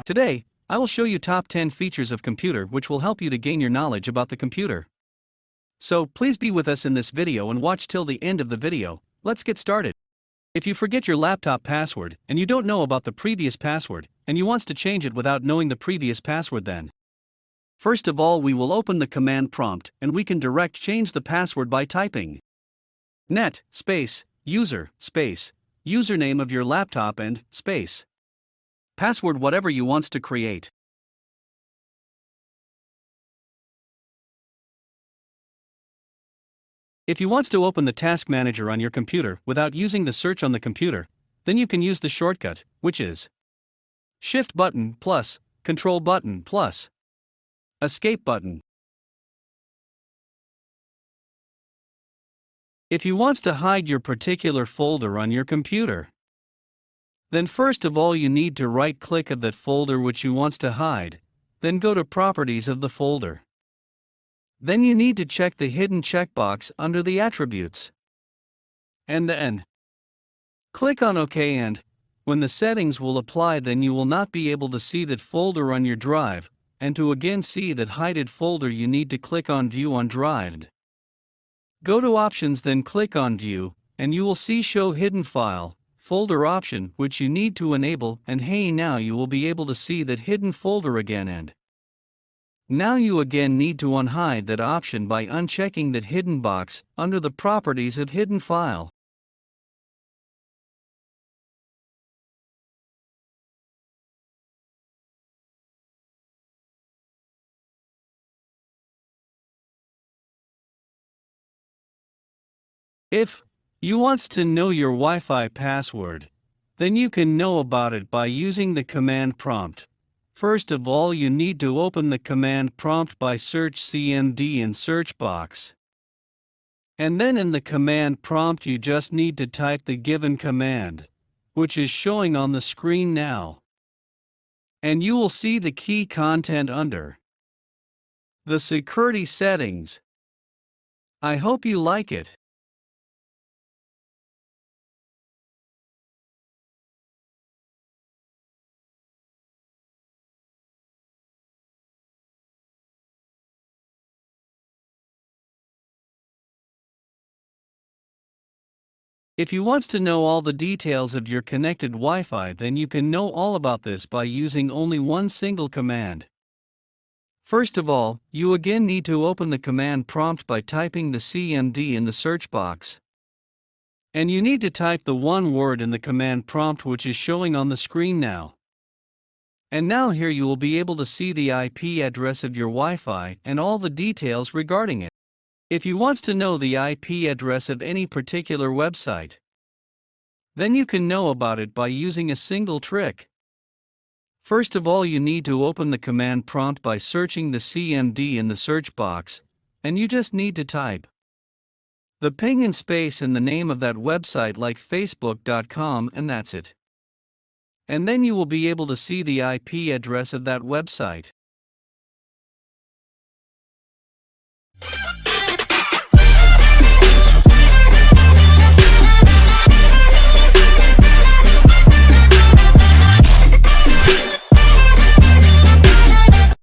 Today, I will show you top 10 features of computer which will help you to gain your knowledge about the computer. So please be with us in this video and watch till the end of the video. Let's get started. If you forget your laptop password and you don't know about the previous password and you wants to change it without knowing the previous password, then first of all we will open the command prompt and we can direct change the password by typing net space user space username of your laptop and space password whatever you wants to create. If you wants to open the task manager on your computer without using the search on the computer, then you can use the shortcut, which is Shift button plus Control button plus Escape button. If you wants to hide your particular folder on your computer, then first of all you need to right-click of that folder which you wants to hide, then go to Properties of the folder. Then you need to check the hidden checkbox under the attributes. And then click on OK, and when the settings will apply, then you will not be able to see that folder on your drive, and to again see that hidden folder you need to click on View on Drive. Go to Options, then click on View, and you will see Show Hidden File folder option which you need to enable, and hey, now you will be able to see that hidden folder again, and now you again need to unhide that option by unchecking that hidden box under the properties of hidden file. If you wants to know your Wi-Fi password, then you can know about it by using the command prompt. First of all you need to open the command prompt by search CMD in search box. And then in the command prompt you just need to type the given command, which is showing on the screen now. And you will see the key content under the security settings. I hope you like it. If you wants to know all the details of your connected Wi-Fi, then you can know all about this by using only one single command. First of all, you again need to open the command prompt by typing the CMD in the search box. And you need to type the one word in the command prompt which is showing on the screen now. And now here you will be able to see the IP address of your Wi-Fi and all the details regarding it. If you wants to know the IP address of any particular website, then you can know about it by using a single trick. First of all you need to open the command prompt by searching the CMD in the search box, and you just need to type the ping and space and the name of that website like facebook.com, and that's it. And then you will be able to see the IP address of that website.